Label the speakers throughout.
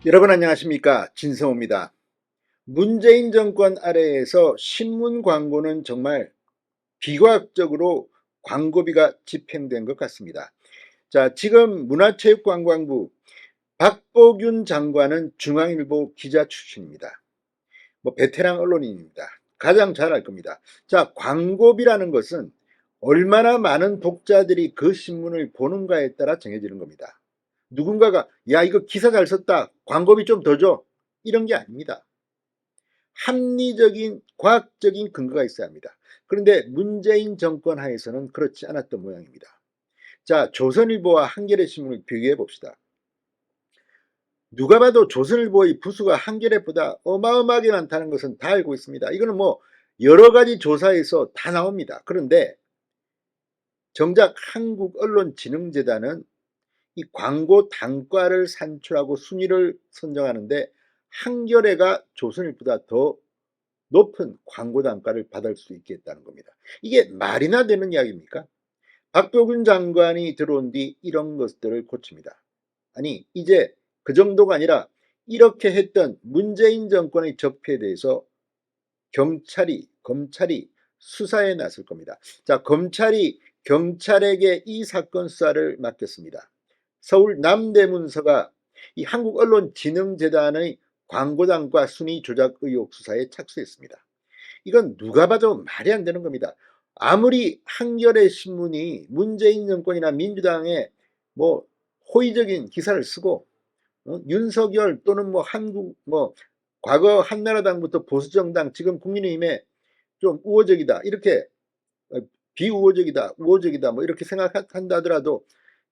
Speaker 1: 여러분 안녕하십니까, 진성호입니다. 문재인 정권 아래에서 신문 광고는 정말 비과학적으로 광고비가 집행된 것 같습니다. 자, 지금 문화체육관광부 박보균 장관은 중앙일보 기자 출신입니다. 베테랑 언론인입니다. 가장 잘 알 겁니다. 자, 광고비라는 것은 얼마나 많은 독자들이 그 신문을 보는가에 따라 정해지는 겁니다. 누군가가 야, 이거 기사 잘 썼다, 광고비 좀 더 줘, 이런 게 아닙니다. 합리적인 과학적인 근거가 있어야 합니다. 그런데 문재인 정권 하에서는 그렇지 않았던 모양입니다. 자, 조선일보와 한겨레 신문을 비교해 봅시다. 누가 봐도 조선일보의 부수가 한겨레보다 어마어마하게 많다는 것은 다 알고 있습니다. 이거는 여러 가지 조사에서 다 나옵니다. 그런데 정작 한국언론진흥재단은 이 광고 단가를 산출하고 순위를 선정하는데 한겨레가 조선일보다 더 높은 광고 단가를 받을 수 있게 했다는 겁니다. 이게 말이나 되는 이야기입니까? 박보균 장관이 들어온 뒤 이런 것들을 고칩니다. 아니, 이제 그 정도가 아니라 이렇게 했던 문재인 정권의 적폐에 대해서 검찰이 수사에 나설 겁니다. 자, 검찰이 경찰에게 이 사건 수사를 맡겼습니다. 서울 남대문서가 이 한국언론진흥재단의 광고단가 순위 조작 의혹 수사에 착수했습니다. 이건 누가 봐도 말이 안 되는 겁니다. 아무리 한겨레 신문이 문재인 정권이나 민주당에 호의적인 기사를 쓰고 윤석열 또는 과거 한나라당부터 보수정당 지금 국민의힘에 좀 우호적이다, 이렇게 비우호적이다, 우호적이다 이렇게 생각한다 하더라도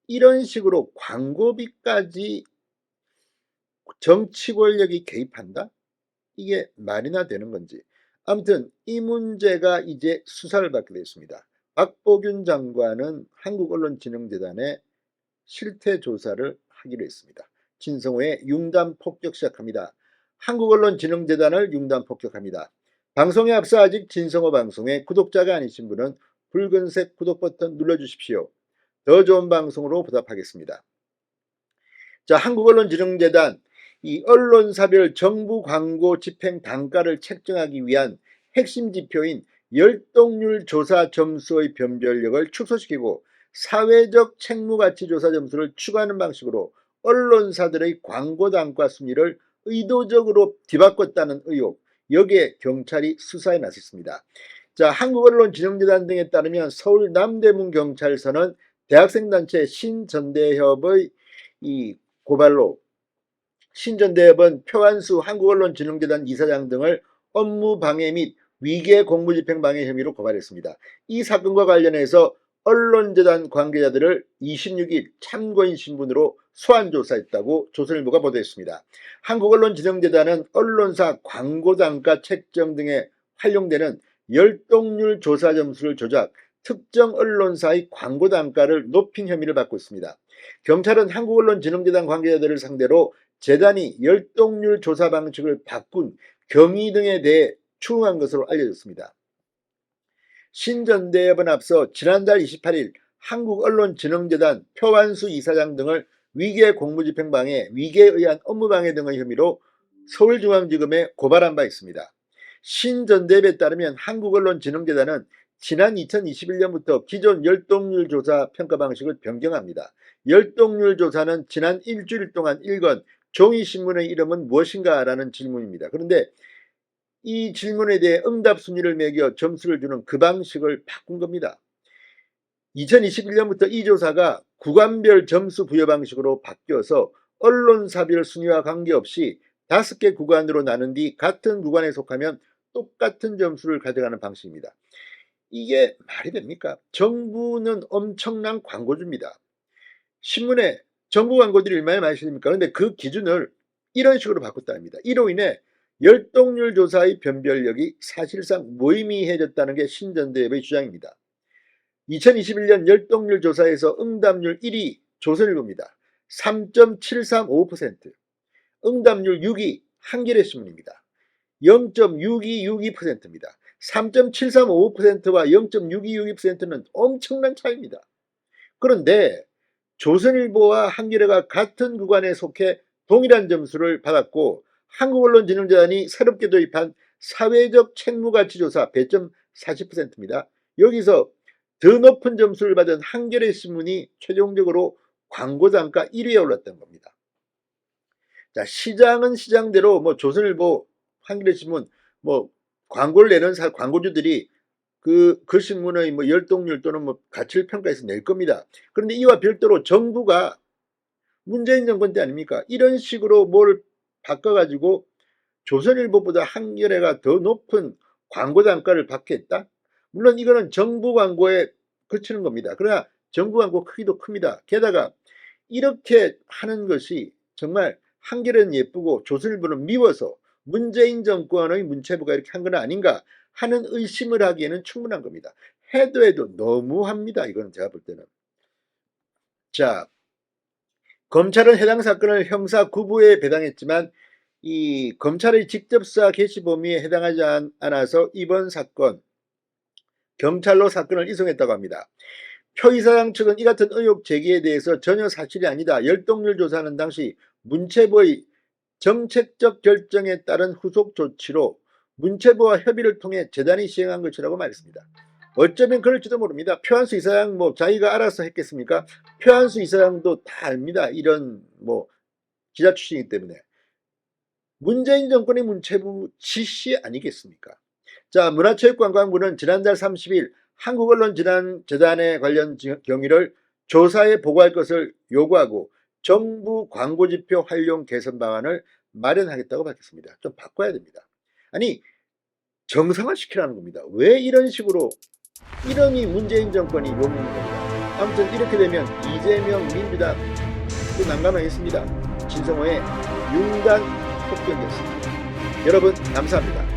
Speaker 1: 이런 식으로 광고비까지 정치 권력이 개입한다? 이게 말이나 되는 건지. 아무튼 이 문제가 이제 수사를 받게 됐습니다. 박보균 장관은 한국언론진흥재단에 실태 조사를 하기로 했습니다. 진성호의 융단 폭격 시작합니다. 한국언론진흥재단을 융단 폭격합니다. 방송에 앞서 아직 진성호 방송의 구독자가 아니신 분은 붉은색 구독 버튼 눌러주십시오. 더 좋은 방송으로 보답하겠습니다. 자, 한국언론진흥재단, 이 언론사별 정부 광고 집행 단가를 책정하기 위한 핵심 지표인 열독률 조사 점수의 변별력을 축소시키고 사회적 책무가치 조사 점수를 추가하는 방식으로 언론사들의 광고 단가 순위를 의도적으로 뒤바꿨다는 의혹, 여기에 경찰이 수사에 나섰습니다. 자, 한국언론진흥재단 등에 따르면 서울 남대문 경찰서는 대학생단체 신전대협의 이 고발로 신전대협은 표한수 한국언론진흥재단 이사장 등을 업무방해 및 위계 공무집행방해 혐의로 고발했습니다. 이 사건과 관련해서 언론재단 관계자들을 26일 참고인 신분으로 소환조사했다고 조선일보가 보도했습니다. 한국언론진흥재단은 언론사 광고단가 책정 등에 활용되는 열독률 조사 점수를 조작, 특정 언론사의 광고단가를 높인 혐의를 받고 있습니다. 경찰은 한국언론진흥재단 관계자들을 상대로 재단이 열독률 조사 방식을 바꾼 경위 등에 대해 추궁한 것으로 알려졌습니다. 신전대협은 앞서 지난달 28일 한국언론진흥재단 표완수 이사장 등을 위계 공무집행방해, 위계에 의한 업무방해 등의 혐의로 서울중앙지검에 고발한 바 있습니다. 신전대협에 따르면 한국언론진흥재단은 지난 2021년부터 기존 열독률 조사 평가 방식을 변경합니다. 열독률 조사는 지난 일주일 동안 읽은 종이신문의 이름은 무엇인가 라는 질문입니다. 그런데 이 질문에 대해 응답 순위를 매겨 점수를 주는 그 방식을 바꾼 겁니다. 2021년부터 이 조사가 구간별 점수 부여 방식으로 바뀌어서 언론사별 순위와 관계없이 5개 구간으로 나눈 뒤 같은 구간에 속하면 똑같은 점수를 가져가는 방식입니다. 이게 말이 됩니까? 정부는 엄청난 광고주입니다. 신문에 정부 광고들이 얼마나 많이 실립니까? 그런데 그 기준을 이런 식으로 바꿨답니다. 이로 인해 열독률 조사의 변별력이 사실상 무의미해졌다는 게 신전대협의 주장입니다. 2021년 열독률 조사에서 응답률 1위 조선일보입니다. 3.735%, 응답률 6위 한겨레신문입니다. 0.6262%입니다. 3.735%와 0.6262%는 엄청난 차이입니다. 그런데 조선일보와 한겨레가 같은 구간에 속해 동일한 점수를 받았고 한국언론진흥재단이 새롭게 도입한 사회적 책무가치조사 배점 40%입니다. 여기서 더 높은 점수를 받은 한겨레 신문이 최종적으로 광고단가 1위에 올랐던 겁니다. 자, 시장은 시장대로 뭐 조선일보, 한겨레 신문 뭐 광고를 내는 광고주들이 그 신문의 뭐 열독률 또는 뭐 가치를 평가해서 낼 겁니다. 그런데 이와 별도로 정부가 문재인 정권 때 아닙니까? 이런 식으로 뭘 바꿔가지고 조선일보보다 한겨레가 더 높은 광고 단가를 받게 했다? 물론 이거는 정부 광고에 그치는 겁니다. 그러나 정부 광고 크기도 큽니다. 게다가 이렇게 하는 것이 정말 한겨레는 예쁘고 조선일보는 미워서 문재인 정권의 문체부가 이렇게 한 건 아닌가 하는 의심을 하기에는 충분한 겁니다. 해도 너무합니다. 이거는 제가 볼 때는. 자, 검찰은 해당 사건을 형사 9부에 배당했지만 이 검찰의 직접 수사 개시 범위에 해당하지 않아서 이번 사건 경찰로 사건을 이송했다고 합니다. 표 이사장 측은 이 같은 의혹 제기에 대해서 전혀 사실이 아니다. 열독률 조사하는 당시 문체부의 정책적 결정에 따른 후속 조치로 문체부와 협의를 통해 재단이 시행한 것이라고 말했습니다. 어쩌면 그럴지도 모릅니다. 표한수 이사장 뭐 자기가 알아서 했겠습니까? 표한수 이사장도 다 압니다. 이런 뭐 기자 출신이기 때문에. 문재인 정권의 문체부 지시 아니겠습니까? 자, 문화체육관광부는 지난달 30일 한국언론재단에 관련 경위를 조사에 보고할 것을 요구하고 정부 광고지표 활용 개선 방안을 마련하겠다고 밝혔습니다. 좀 바꿔야 됩니다. 아니, 정상화시키라는 겁니다. 왜 이런 식으로 이러니 문재인 정권이 욕먹는 겁니다. 아무튼 이렇게 되면 이재명 민주당 또 난감하겠습니다. 진성호의 윤단 폭격이었습니다. 여러분 감사합니다.